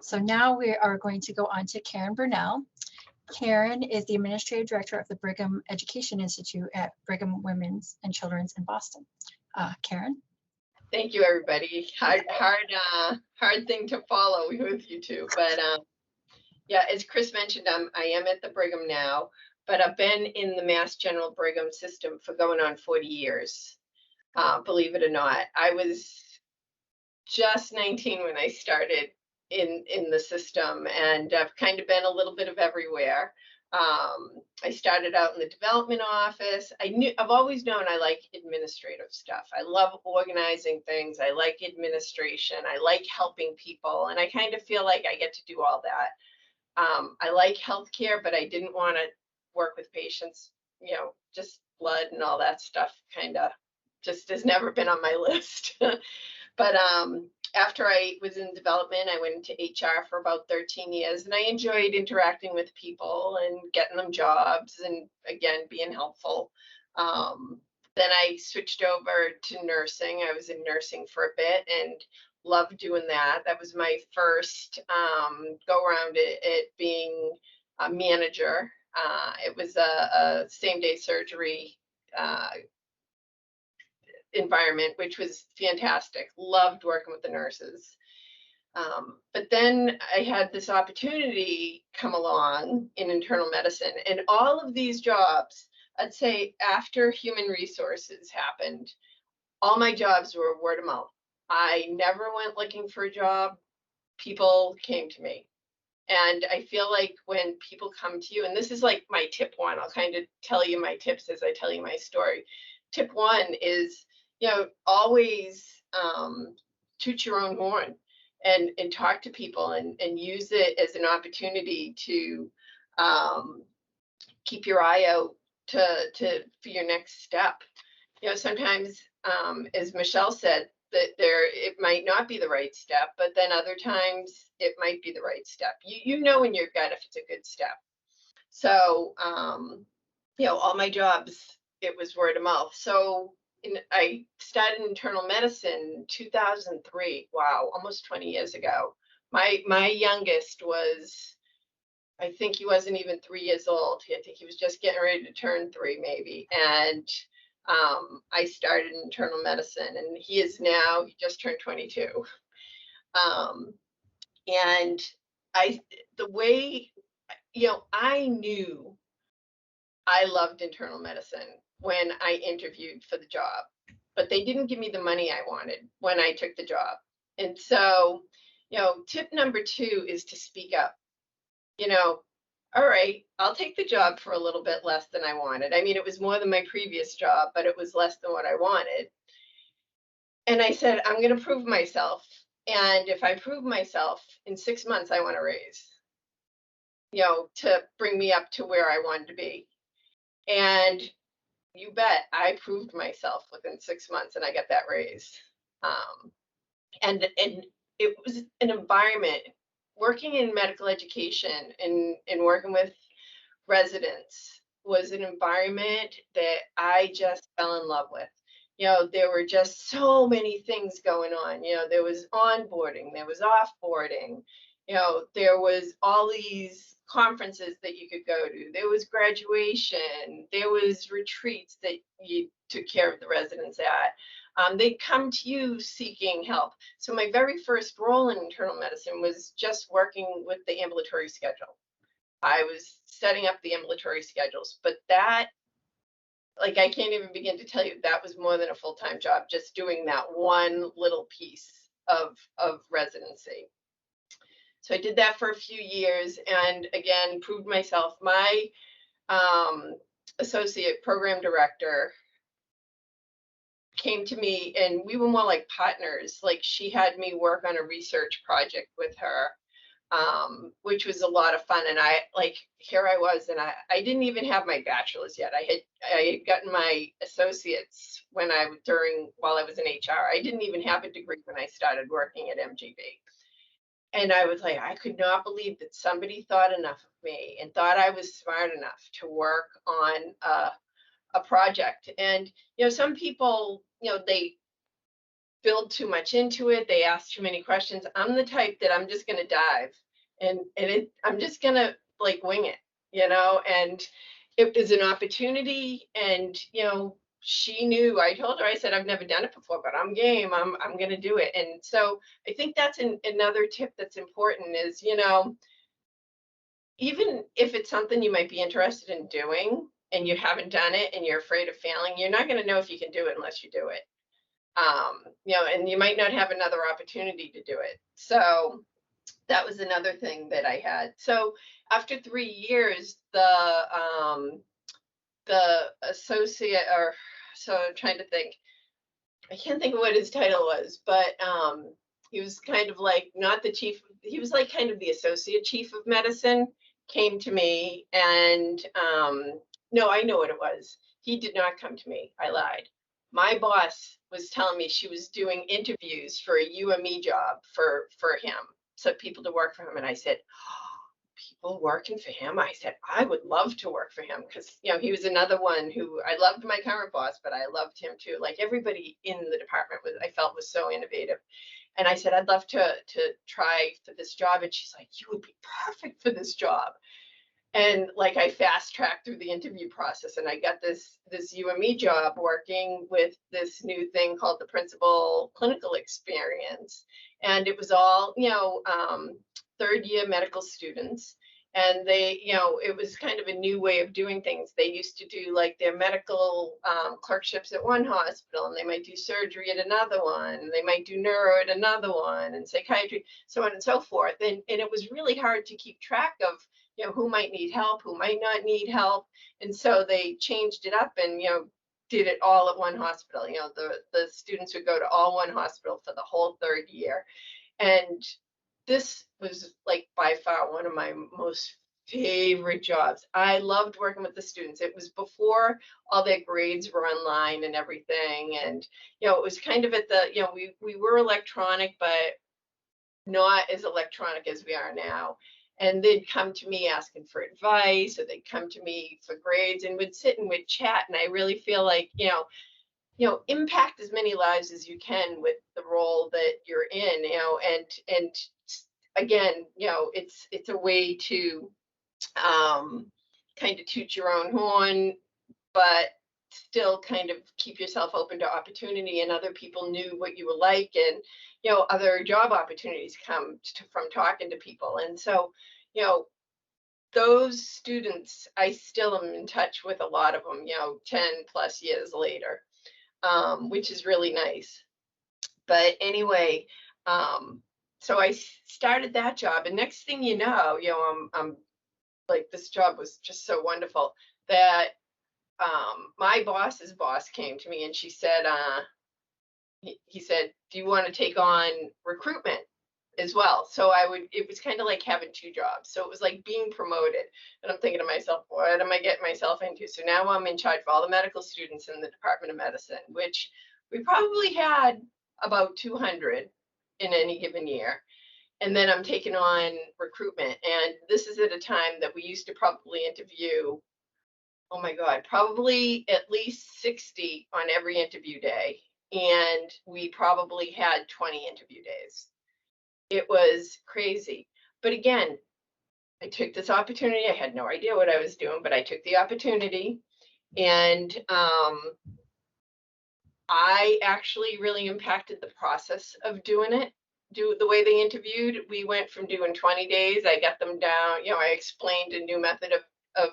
So now we are going to go on to Karen Bruynell. Karen is the Administrative Director of the Brigham Education Institute at Brigham Women's and Children's in Boston. Karen? Thank you, everybody. Hard thing to follow with you two, but yeah, as Chris mentioned, I am at the Brigham now, but I've been in the Mass General Brigham system for going on 40 years. Believe it or not, I was just 19 when I started in the system, and I've kind of been a little bit of everywhere. I started out in the development office. I've always known I like administrative stuff. I love organizing things. I like administration. I like helping people, and I kind of feel like I get to do all that. I like healthcare, but I didn't want to work with patients, just blood and all that stuff kind of just has never been on my list. But after I was in development, I went into HR for about 13 years, and I enjoyed interacting with people and getting them jobs and, again, being helpful. Then I switched over to nursing. I was in nursing for a bit and loved doing that. That was my first go around at being a manager. It was a same-day surgery environment, which was fantastic. Loved working with the nurses. But then I had this opportunity come along in internal medicine, and all of these jobs, I'd say after human resources happened, all my jobs were word of mouth. I never went looking for a job. People came to me. And I feel like when people come to you, and this is like my tip one, I'll kind of tell you my tips as I tell you my story. Tip one is, always toot your own horn and talk to people and use it as an opportunity to keep your eye out for your next step. Sometimes, as Michelle said, that it might not be the right step, but then other times it might be the right step. You know in your gut if it's a good step. So, all my jobs, it was word of mouth. So I started internal medicine in 2003. Wow, almost 20 years ago. My youngest was, I think he wasn't even 3 years old. I think he was just getting ready to turn 3 maybe. And I started internal medicine, and he just turned 22. And I knew I loved internal medicine when I interviewed for the job, but they didn't give me the money I wanted when I took the job. And so, tip number 2 is to speak up. All right, I'll take the job for a little bit less than I wanted. I mean, it was more than my previous job, but it was less than what I wanted. And I said, I'm going to prove myself. And if I prove myself in 6 months, I want a raise, to bring me up to where I wanted to be. And you bet I proved myself within 6 months, and I got that raise. And it was an environment. Working in medical education and working with residents was an environment that I just fell in love with. There were just so many things going on. There was onboarding, there was offboarding, there was all these conferences that you could go to. There was graduation, there was retreats that you took care of the residents at. They'd come to you seeking help. So my very first role in internal medicine was just working with the ambulatory schedule. I was setting up the ambulatory schedules, but that, I can't even begin to tell you, that was more than a full-time job, just doing that one little piece of residency. So I did that for a few years, and again, proved myself. My associate program director came to me, and we were more like partners. She had me work on a research project with her, which was a lot of fun. And here I was, and I didn't even have my bachelor's yet. I had gotten my associates while I was in HR. I didn't even have a degree when I started working at MGB. And I was like, I could not believe that somebody thought enough of me and thought I was smart enough to work on a project. And some people, build too much into it. They ask too many questions. I'm the type that I'm just going to dive I'm just going to like wing it, and it was an opportunity. And, she knew. I told her, I said, I've never done it before, but I'm game. I'm going to do it. And so I think that's another tip that's important is, even if it's something you might be interested in doing and you haven't done it and you're afraid of failing, you're not going to know if you can do it unless you do it. And you might not have another opportunity to do it. So that was another thing that I had. So after 3 years, the associate, or so I'm trying to think, I can't think of what his title was, but he was kind of like not the chief. He was like kind of the associate chief of medicine. Came to me and no, I know what it was. He did not come to me. I lied. My boss was telling me she was doing interviews for a UME job for him, so people to work for him. And I said, people working for him? I said, I would love to work for him because, he was another one who I loved my current boss, but I loved him too. Like everybody in the department I felt was so innovative. And I said, I'd love to try for this job. And she's like, you would be perfect for this job. And like I fast tracked through the interview process and I got this UME job working with this new thing called the principal clinical experience. And it was all, third year medical students. And they, it was kind of a new way of doing things. They used to do like their medical clerkships at one hospital, and they might do surgery at another one, and they might do neuro at another one, and psychiatry, so on and so forth. And it was really hard to keep track of, who might need help, who might not need help. And so they changed it up and, did it all at one hospital. The students would go to all one hospital for the whole third year. And this was like by far one of my most favorite jobs. I loved working with the students. It was before all their grades were online and everything. And, it was kind of at the, we were electronic, but not as electronic as we are now. And they'd come to me asking for advice, or they'd come to me for grades, and we'd sit and we'd chat. And I really feel like, impact as many lives as you can with the role that you're in, and again, it's a way to kind of toot your own horn, but still kind of keep yourself open to opportunity, and other people knew what you were like, and other job opportunities come from talking to people. And so those students, I still am in touch with a lot of them, 10 plus years later, which is really nice. But anyway, so I started that job, and next thing you know, I'm like, this job was just so wonderful that my boss's boss came to me and she said, he said, do you want to take on recruitment as well? So it was kind of like having two jobs. So it was like being promoted. And I'm thinking to myself, what am I getting myself into? So now I'm in charge of all the medical students in the Department of Medicine, which we probably had about 200 in any given year. And then I'm taking on recruitment. And this is at a time that we used to probably interview, oh my God, probably at least 60 on every interview day. And we probably had 20 interview days. It was crazy. But again, I took this opportunity. I had no idea what I was doing, but I took the opportunity. And I actually really impacted the process of doing it. The way they interviewed, we went from doing 20 days. I got them down, I explained a new method of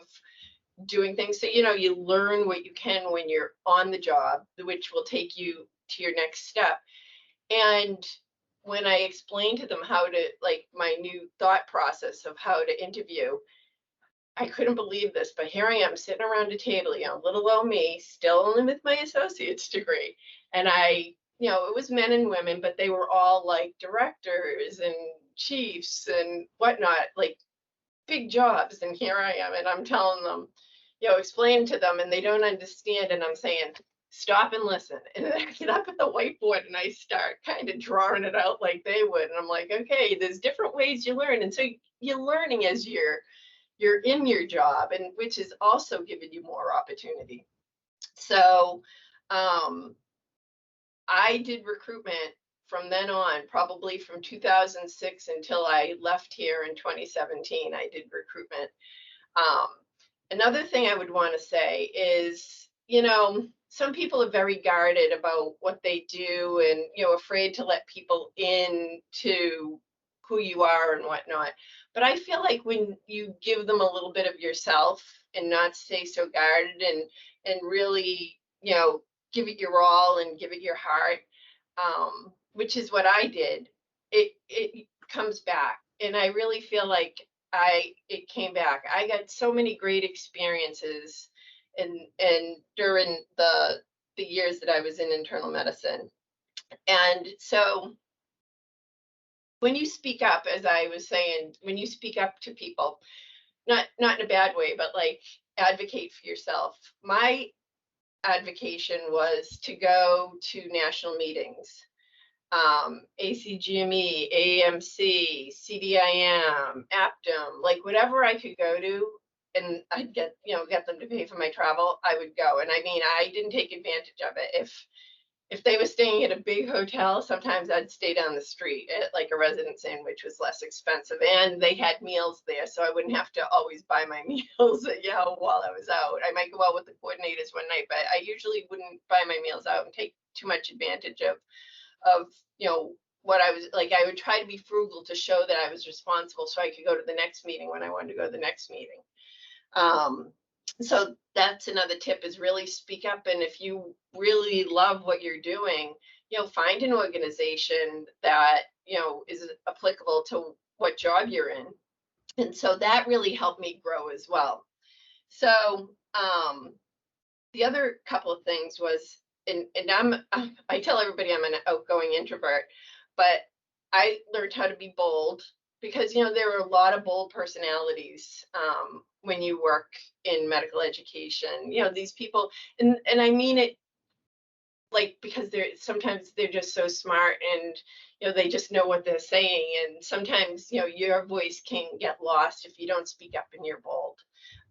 doing things. So, you learn what you can when you're on the job, which will take you to your next step. And when I explained to them how to, like, my new thought process of how to interview, I couldn't believe this, but here I am sitting around a table, little old me, still only with my associate's degree. And it was men and women, but they were all like directors and chiefs and whatnot, like big jobs. And here I am, and I'm telling them, explain to them, and they don't understand. And I'm saying, stop and listen. And then I get up at the whiteboard and I start kind of drawing it out like they would. And I'm like, okay, there's different ways you learn. And so you're learning as you're in your job, and which is also giving you more opportunity. So I did recruitment from then on, probably from 2006 until I left here in 2017. I did recruitment. Um, Another thing I would want to say is, some people are very guarded about what they do and, afraid to let people in to who you are and whatnot. But I feel like when you give them a little bit of yourself and not stay so guarded and really, give it your all and give it your heart, which is what I did, it comes back. And I really feel like it came back. I got so many great experiences and during the years that I was in internal medicine. And so when you speak up, as I was saying, when you speak up to people, not in a bad way, but like advocate for yourself. My advocation was to go to national meetings, ACGME, AMC, CDIM, APTM, like whatever I could go to, and I'd get them to pay for my travel, I would go. And I mean, I didn't take advantage of it. If they were staying at a big hotel, sometimes I'd stay down the street at like a Residence Inn, which was less expensive, and they had meals there, so I wouldn't have to always buy my meals, while I was out. I might go out with the coordinators one night, but I usually wouldn't buy my meals out and take too much advantage of what I was like. I would try to be frugal to show that I was responsible so I could go to the next meeting when I wanted to go to the next meeting. So that's another tip, is really speak up. And if you really love what you're doing, find an organization that, is applicable to what job you're in. And so that really helped me grow as well. So the other couple of things was, and I tell everybody I'm an outgoing introvert, but I learned how to be bold, because there are a lot of bold personalities when you work in medical education. These people, and I mean it like, because sometimes they're just so smart, and they just know what they're saying, and sometimes your voice can get lost if you don't speak up and you're bold.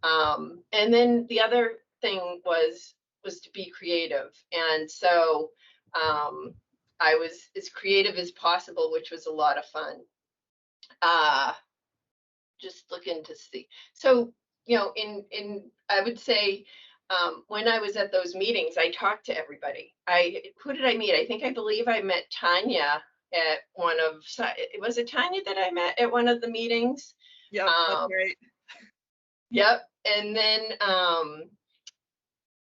And then the other thing was to be creative, and so I was as creative as possible, which was a lot of fun. Just looking to see. So, in I would say, when I was at those meetings, I talked to everybody. Who did I meet? I believe I met Tanya at was it Tanya that I met at one of the meetings? Yep, that's right. Yep. And then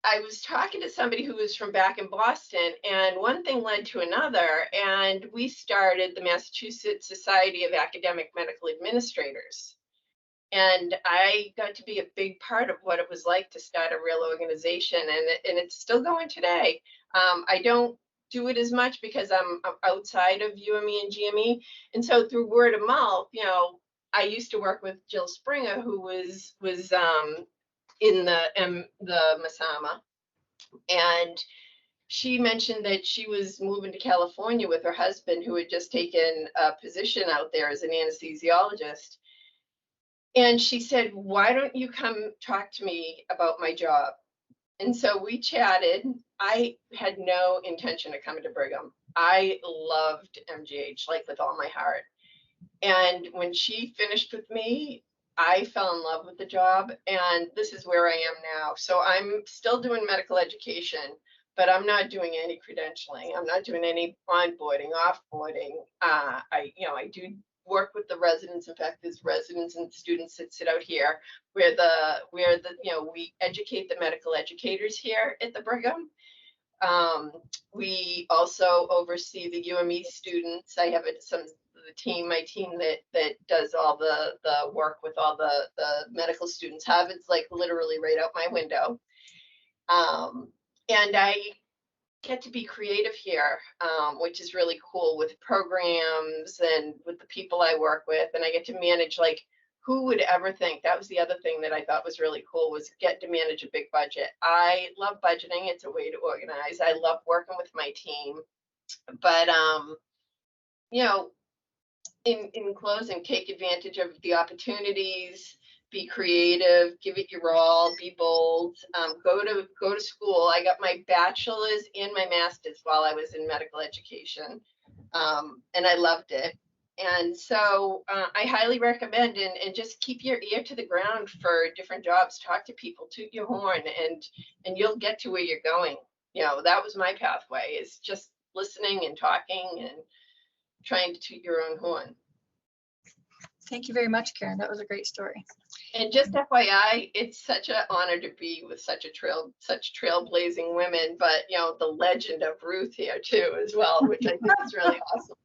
I was talking to somebody who was from back in Boston, and one thing led to another, and we started the Massachusetts Society of Academic Medical Administrators. And I got to be a big part of what it was like to start a real organization, and it's still going today. I don't do it as much because I'm outside of UME and GME, and so through word of mouth, I used to work with Jill Springer, who was in the Masama, and she mentioned that she was moving to California with her husband, who had just taken a position out there as an anesthesiologist. And she said, "Why don't you come talk to me about my job?" And so we chatted. I had no intention of coming to Brigham. I loved MGH, like with all my heart. And when she finished with me, I fell in love with the job, and this is where I am now. So I'm still doing medical education, but I'm not doing any credentialing. I'm not doing any onboarding, offboarding. I do work with the residents. In fact, there's residents and students that sit out here where we educate the medical educators here at the Brigham. We also oversee the UME students. I have my team that does all the work with all the medical students. It's like literally right out my window. And I get to be creative here, which is really cool, with programs and with the people I work with. And I get to manage, like, who would ever think? That was the other thing that I thought was really cool, was get to manage a big budget. I love budgeting. It's a way to organize. I love working with my team. But, in closing, take advantage of the opportunities be creative, give it your all, be bold, go to school. I got my bachelor's and my master's while I was in medical education, and I loved it. And so I highly recommend, and just keep your ear to the ground for different jobs. Talk to people, toot your horn, and you'll get to where you're going. You know, that was my pathway, is just listening and talking and trying to toot your own horn. Thank you very much, Karen. That was a great story. And just FYI, it's such an honor to be with such trailblazing women, but you know, the legend of Ruth here too as well, which I think is really awesome.